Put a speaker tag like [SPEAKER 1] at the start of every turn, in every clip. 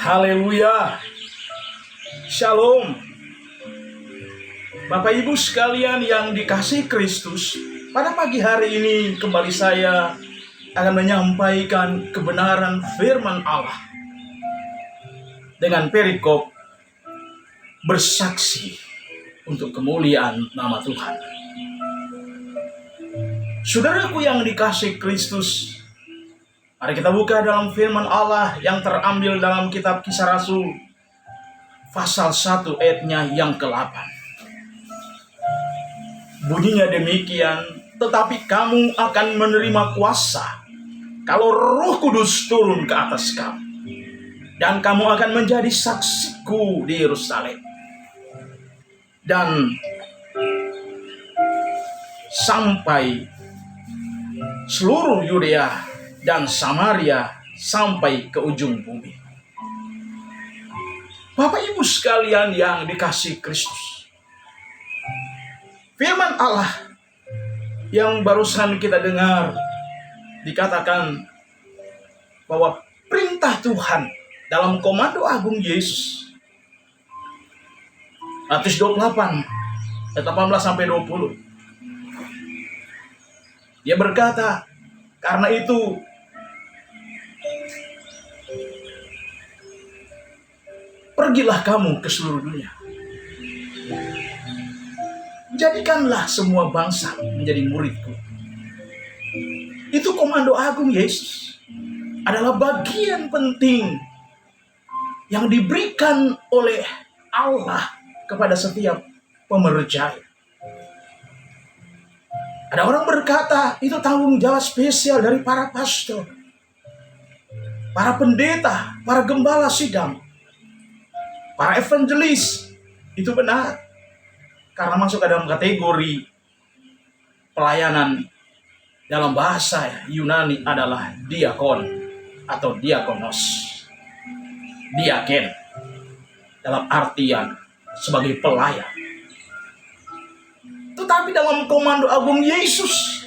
[SPEAKER 1] Haleluya. Shalom. Bapak Ibu sekalian yang dikasihi Kristus, pada pagi hari ini kembali saya akan menyampaikan kebenaran firman Allah dengan perikop bersaksi untuk kemuliaan nama Tuhan. Saudaraku yang dikasihi Kristus, mari kita buka dalam firman Allah yang terambil dalam kitab Kisah Rasul pasal 1 ayatnya yang ke-8. Bunyinya demikian, tetapi kamu akan menerima kuasa kalau Roh Kudus turun ke atas kamu, dan kamu akan menjadi saksiku di Yerusalem dan sampai seluruh Yudea dan Samaria sampai ke ujung bumi. Bapak Ibu sekalian yang dikasihi Kristus, firman Allah yang barusan kita dengar dikatakan bahwa perintah Tuhan dalam komando agung Yesus, Matius 28 ayat 18 sampai 20. Dia berkata, karena itu pergilah kamu ke seluruh dunia. Jadikanlah semua bangsa menjadi muridku. Itu komando agung Yesus. Adalah bagian penting yang diberikan oleh Allah kepada setiap pemerintah. Ada orang berkata, itu tanggung jawab spesial dari para pastor, para pendeta, para gembala sidang, para evangelis. Itu benar, karena masuk ke dalam kategori pelayanan. Dalam bahasa Yunani adalah diakon atau diakonos. Diaken dalam artian sebagai pelayan. Tetapi dalam komando agung Yesus,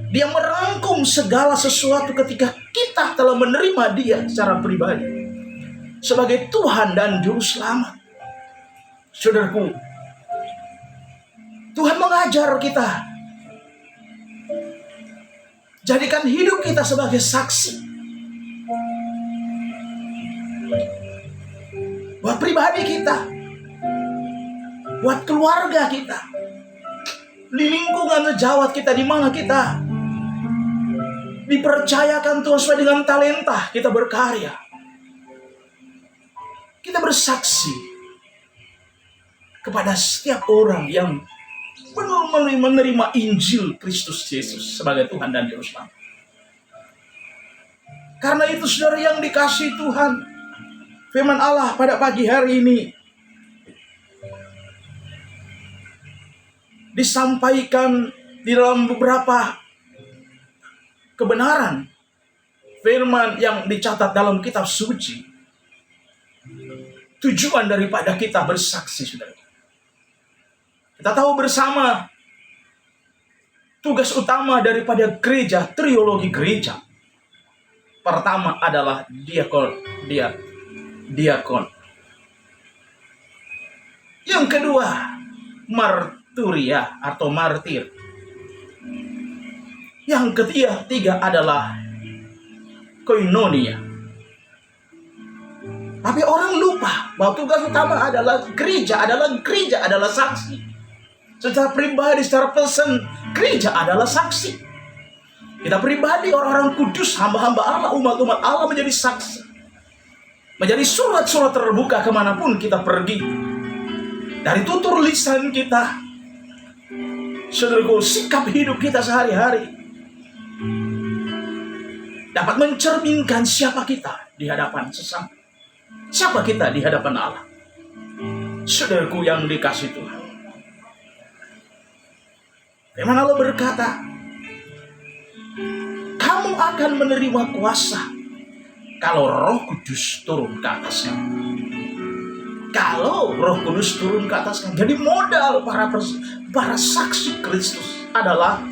[SPEAKER 1] Dia merangkum segala sesuatu ketika kita telah menerima Dia secara pribadi sebagai Tuhan dan Juru Selamat. Saudaraku, Tuhan mengajar kita, jadikan hidup kita sebagai saksi buat pribadi kita, buat keluarga kita, di lingkungan sejawat kita, di mana kita dipercayakan Tuhan sesuai dengan talenta kita berkarya. Kita bersaksi kepada setiap orang yang belum menerima Injil Kristus Yesus sebagai Tuhan dan Juru Selamat. Karena itu saudara yang dikasihi Tuhan, firman Allah pada pagi hari ini disampaikan di dalam beberapa kebenaran firman yang dicatat dalam kitab suci. Tujuan daripada kita bersaksi, saudara. Kita tahu bersama tugas utama daripada gereja, teologi gereja. Pertama adalah diakon. Yang kedua, marturia atau martir. Yang ketiga adalah koinonia. Tapi orang lupa bahwa tugas utama adalah gereja adalah saksi. Secara pribadi, secara person, gereja adalah saksi. Kita pribadi, orang-orang kudus, hamba-hamba Allah, umat-umat Allah menjadi saksi. Menjadi surat-surat terbuka kemanapun kita pergi. Dari tutur lisan kita, saudaraku, sikap hidup kita sehari-hari dapat mencerminkan siapa kita di hadapan sesama, siapa kita di hadapan Allah. Saudaraku yang dikasihi Tuhan, firman Allah berkata, kamu akan menerima kuasa kalau Roh Kudus turun ke atas kamu. Kalau Roh Kudus turun ke atas kamu, jadi modal para saksi Kristus adalah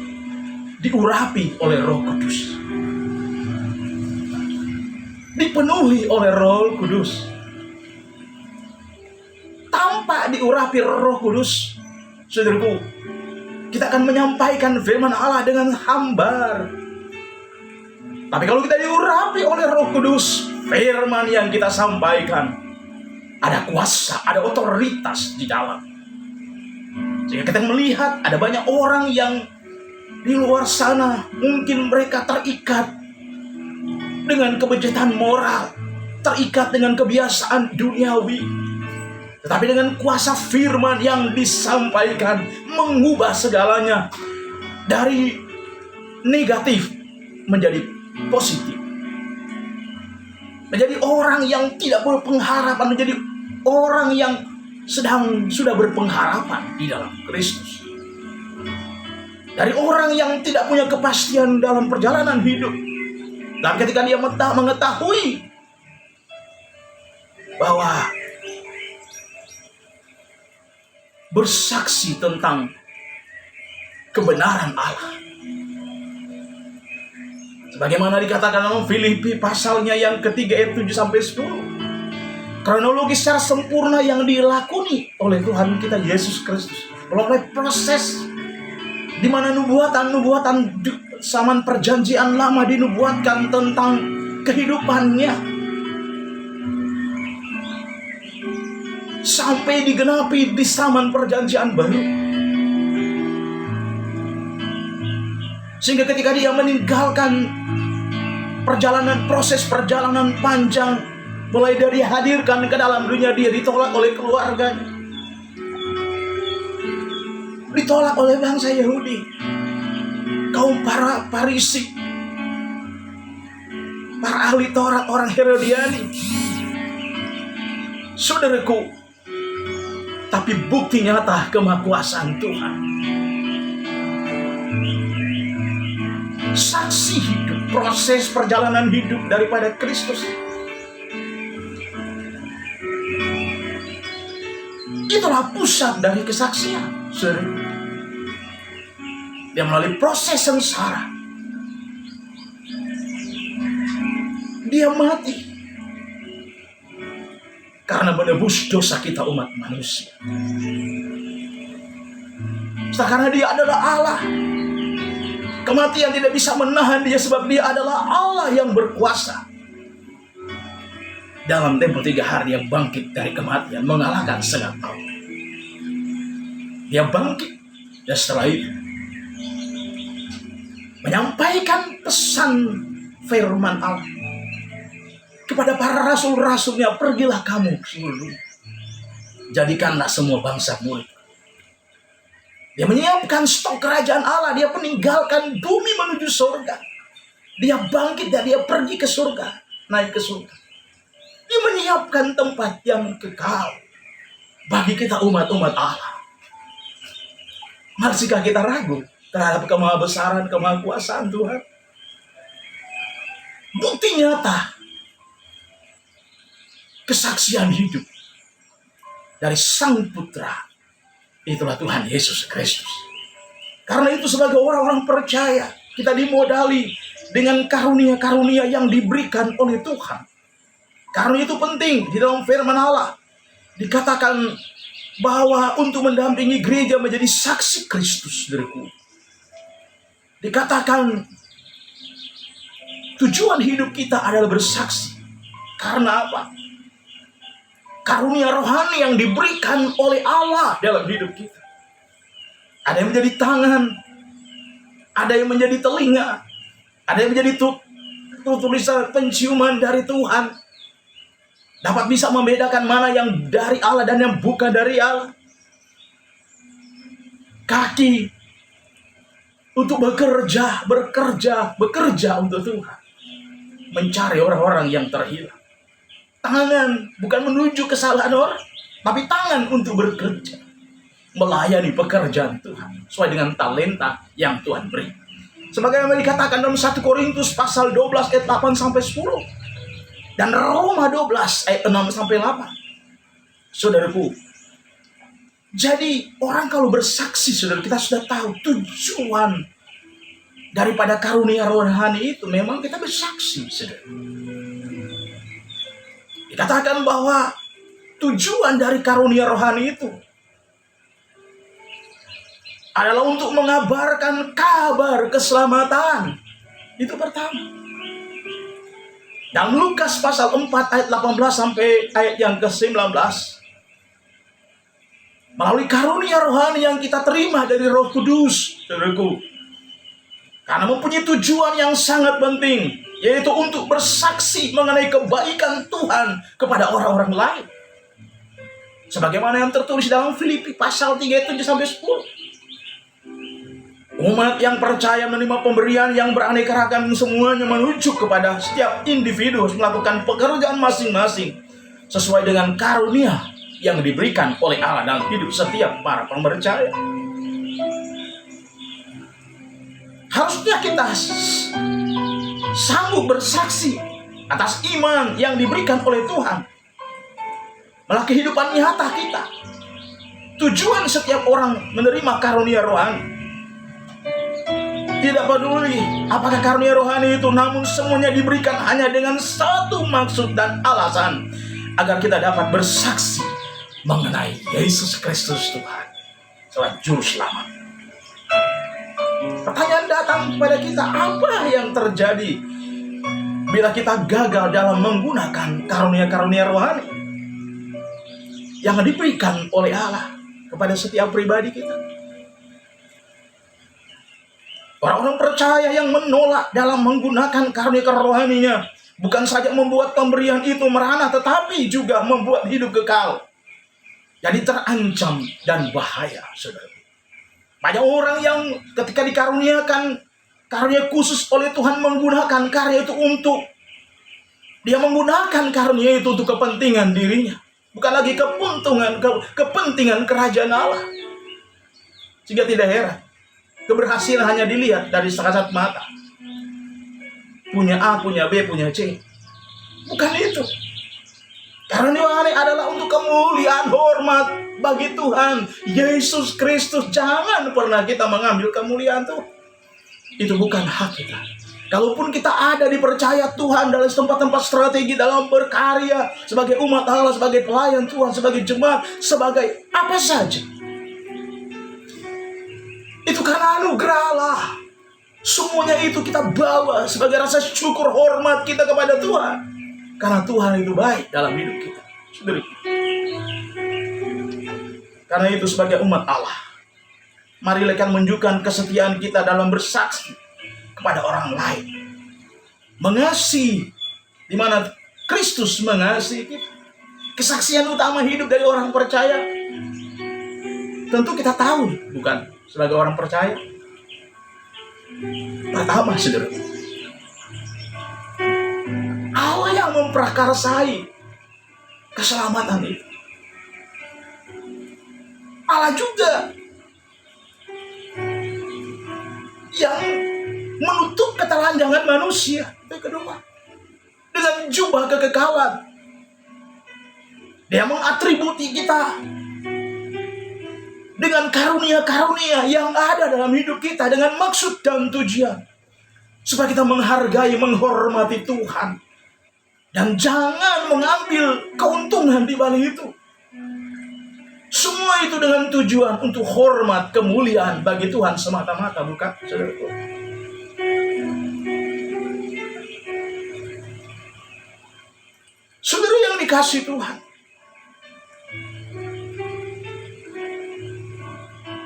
[SPEAKER 1] diurapi oleh Roh Kudus. dipenuhi oleh Roh Kudus. Tanpa diurapi Roh Kudus, saudaraku, kita akan menyampaikan firman Allah dengan hambar. Tapi kalau kita diurapi oleh Roh Kudus, firman yang kita sampaikan ada kuasa, ada otoritas di dalam. Sehingga kita melihat ada banyak orang yang di luar sana, mungkin mereka terikat dengan kebejatan moral, terikat dengan kebiasaan duniawi. Tetapi dengan kuasa firman yang disampaikan, mengubah segalanya dari negatif menjadi positif. Menjadi orang yang tidak berpengharapan, menjadi orang yang sudah berpengharapan di dalam Kristus. Dari orang yang tidak punya kepastian dalam perjalanan hidup, dan ketika dia mengetahui bahwa bersaksi tentang kebenaran Allah, sebagaimana dikatakan dalam Filipi pasalnya yang ketiga ayat 7-10, kronologi secara sempurna yang dilakoni oleh Tuhan kita Yesus Kristus melalui proses di mana nubuatan zaman perjanjian lama dinubuatkan tentang kehidupannya, sampai digenapi di zaman perjanjian baru. Sehingga ketika dia meninggalkan proses perjalanan panjang, mulai dari hadirkan ke dalam dunia, dia ditolak oleh keluarganya, ditolak oleh bangsa Yahudi, kaum para Farisi, para ahli Taurat, orang Herodiani. Saudaraku, tapi bukti nyata kemahakuasaan Tuhan, saksi hidup, proses perjalanan hidup daripada Kristus, itulah pusat dari kesaksian. Dia melalui proses sengsara, dia mati karena menebus dosa kita umat manusia. Karena dia adalah Allah, kematian tidak bisa menahan dia, sebab dia adalah Allah yang berkuasa. Dalam tempo 3 hari dia bangkit dari kematian, mengalahkan segala maut. Dia bangkit, dan setelah itu menyampaikan pesan firman Allah kepada para rasul-rasulnya, pergilah kamu seluruh, jadikanlah semua bangsa murid. Dia menyiapkan stok kerajaan Allah, dia meninggalkan bumi menuju surga. Dia bangkit dan dia pergi ke surga, naik ke surga. Dia menyiapkan tempat yang kekal bagi kita umat-umat Allah. Masihkah kita ragu terhadap kemahabesaran, kemahakuasaan Tuhan? Bukti nyata kesaksian hidup dari Sang Putra, itulah Tuhan Yesus Kristus. Karena itu sebagai orang-orang percaya, kita dimodali dengan karunia-karunia yang diberikan oleh Tuhan. Karena itu penting, di dalam firman Allah dikatakan bahwa untuk mendampingi gereja menjadi saksi Kristus, saudaraku. Dikatakan tujuan hidup kita adalah bersaksi. Karena apa? Karunia rohani yang diberikan oleh Allah dalam hidup kita. Ada yang menjadi tangan, ada yang menjadi telinga, ada yang menjadi tulisan penciuman dari Tuhan. Dapat bisa membedakan mana yang dari Allah dan yang bukan dari Allah. Kaki untuk bekerja untuk Tuhan, mencari orang-orang yang terhilang. Tangan bukan menuju kesalahan orang, tapi tangan untuk bekerja, melayani pekerjaan Tuhan sesuai dengan talenta yang Tuhan beri. Sebagaimana dikatakan dalam 1 Korintus pasal 12 ayat 8-10 dan Roma 12 ayat 6-8. Saudaraku, jadi orang kalau bersaksi, saudara, kita sudah tahu tujuan daripada karunia rohani itu memang kita bersaksi, saudara. Dikatakan bahwa tujuan dari karunia rohani itu adalah untuk mengabarkan kabar keselamatan. Itu pertama. Dan Lukas pasal 4 ayat 18 sampai ayat yang ke-19, melalui karunia rohani yang kita terima dari Roh Kudus, saudaraku, karena mempunyai tujuan yang sangat penting, yaitu untuk bersaksi mengenai kebaikan Tuhan kepada orang-orang lain. Sebagaimana yang tertulis dalam Filipi pasal 3 ayat 7 sampai 10. Umat yang percaya menerima pemberian yang beraneka ragam semuanya menuju kepada setiap individu harus melakukan pekerjaan masing-masing sesuai dengan karunia yang diberikan oleh Allah dalam hidup setiap para percaya. Harusnya kita sanggup bersaksi atas iman yang diberikan oleh Tuhan melalui kehidupan nyata kita. Tujuan setiap orang menerima karunia rohani tidak peduli apakah karunia rohani itu, namun semuanya diberikan hanya dengan satu maksud dan alasan, agar kita dapat bersaksi mengenai Yesus Kristus Tuhan sebagai Juru Selamat. Pertanyaan datang kepada kita, apa yang terjadi bila kita gagal dalam menggunakan karunia-karunia rohani yang diberikan oleh Allah kepada setiap pribadi kita? Orang-orang percaya yang menolak dalam menggunakan karunia rohaninya bukan saja membuat pemberian itu merana, tetapi juga membuat hidup kekal jadi terancam dan bahaya, saudara. Banyak orang yang ketika dikaruniakan karunia khusus oleh Tuhan menggunakan karunia itu untuk dia menggunakan karunia itu untuk kepentingan dirinya, bukan lagi kepentingan kerajaan Allah. Sehingga tidak heran keberhasilan hanya dilihat dari sekasat mata. Punya A, punya B, punya C. Bukan itu. Karunia rohani adalah untuk kemuliaan hormat bagi Tuhan Yesus Kristus. Jangan pernah kita mengambil kemuliaan Tuhan. Itu bukan hak kita. Kalaupun kita ada dipercaya Tuhan dalam tempat-tempat strategi, dalam berkarya sebagai umat Allah, sebagai pelayan Tuhan, sebagai jemaat, sebagai apa saja, itu karena anugerah Allah. Semuanya itu kita bawa sebagai rasa syukur hormat kita kepada Tuhan. Karena Tuhan itu baik dalam hidup kita. Saudara. Karena itu sebagai umat Allah, marilah kita menunjukkan kesetiaan kita dalam bersaksi kepada orang lain. Mengasihi di mana Kristus mengasihi kita. Kesaksian utama hidup dari orang percaya tentu kita tahu, bukan? Sebagai orang percaya, pertama, saudara, Allah yang memprakarsai keselamatan itu. Allah juga yang menutup ketelanjangan manusia. Itu kedua, dengan jubah kekekalan. Dia mengatributi kita dengan karunia-karunia yang ada dalam hidup kita, dengan maksud dan tujuan supaya kita menghargai, menghormati Tuhan, dan jangan mengambil keuntungan di balik itu. Semua itu dengan tujuan untuk hormat, kemuliaan bagi Tuhan semata-mata, bukan, saudaraku? Saudara yang dikasihi Tuhan,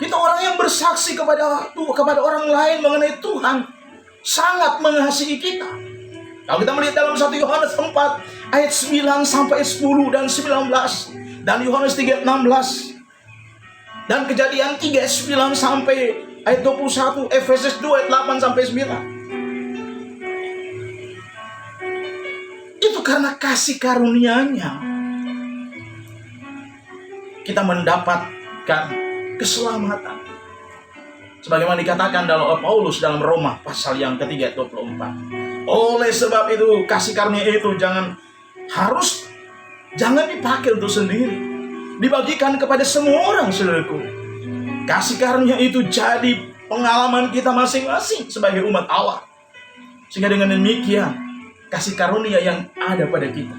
[SPEAKER 1] kita orang yang bersaksi kepada orang lain mengenai Tuhan sangat mengasihi kita. Kalau kita melihat dalam 1 Yohanes 4 ayat 9 sampai 10 dan 19, dan Yohanes 3 ayat 16, dan Kejadian 3 ayat 9 sampai ayat 21, Efesus 2 ayat 8 sampai 9. Itu karena kasih karunia-Nya kita mendapatkan keselamatan. Sebagaimana dikatakan dalam Paulus dalam Roma pasal yang ketiga 24. Oleh sebab itu kasih karunia itu jangan dipakai untuk sendiri, dibagikan kepada semua orang, saudaraku. Kasih karunia itu jadi pengalaman kita masing-masing sebagai umat Allah. Sehingga dengan demikian kasih karunia yang ada pada kita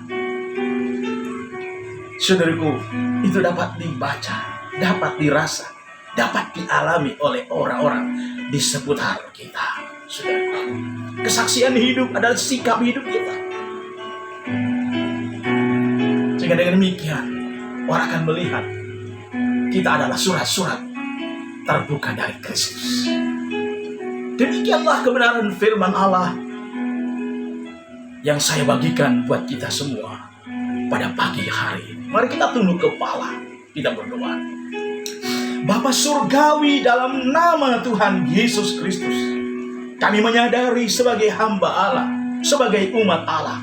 [SPEAKER 1] Saudaraku, itu dapat dibaca, dapat dirasa, dapat dialami oleh orang-orang di seputar kita. Saudaraku, kesaksian hidup adalah sikap hidup kita. Sehingga dengan demikian, orang akan melihat kita adalah surat-surat terbuka dari Kristus. Demikianlah kebenaran firman Allah yang saya bagikan buat kita semua pada pagi hari ini. Mari kita tunduk kepala, kita berdoa. Bapa Surgawi, dalam nama Tuhan Yesus Kristus, kami menyadari sebagai hamba Allah, sebagai umat Allah,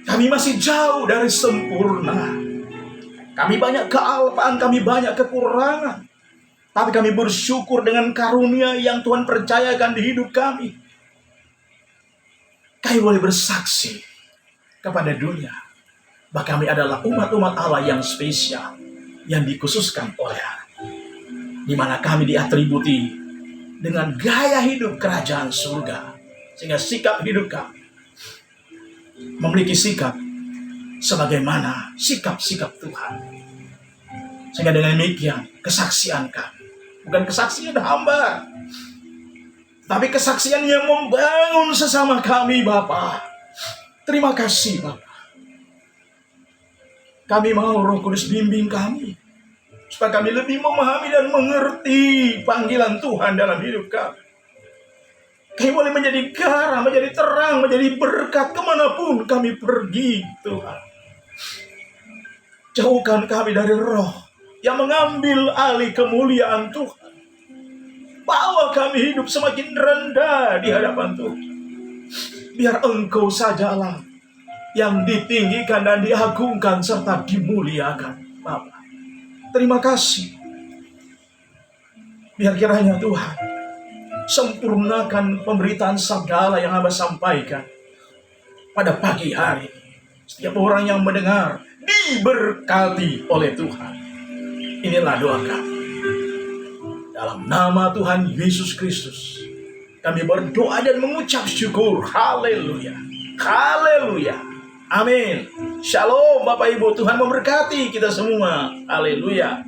[SPEAKER 1] kami masih jauh dari sempurna. Kami banyak kealpaan, kami banyak kekurangan. Tapi kami bersyukur dengan karunia yang Tuhan percayakan di hidup kami. Kami boleh bersaksi kepada dunia bahwa kami adalah umat-umat Allah yang spesial, yang dikhususkan oleh Allah, di mana kami diatributi dengan gaya hidup kerajaan surga, sehingga sikap hidup kami memiliki sikap sebagaimana sikap-sikap Tuhan. Sehingga dengan demikian kesaksian kami bukan kesaksian hamba, tapi kesaksian yang membangun sesama kami, Bapa. Terima kasih, Bapa. Kami mau Roh Kudus bimbing kami, supaya kami lebih memahami dan mengerti panggilan Tuhan dalam hidup kami. Kami boleh menjadi garam, menjadi terang, menjadi berkat kemanapun kami pergi, Tuhan. Jauhkan kami dari roh yang mengambil alih kemuliaan Tuhan. Bawa kami hidup semakin rendah di hadapan Tuhan. Biar Engkau sajalah yang ditinggikan dan diagungkan serta dimuliakan, Bapa. Terima kasih. Biar kiranya Tuhan sempurnakan pemberitaan sabda yang Hamba sampaikan pada pagi hari ini. Setiap orang yang mendengar diberkati oleh Tuhan. Inilah doa kami. Dalam nama Tuhan Yesus Kristus, kami berdoa dan mengucap syukur. Haleluya. Haleluya. Amin. Shalom Bapak Ibu. Tuhan memberkati kita semua. Haleluya.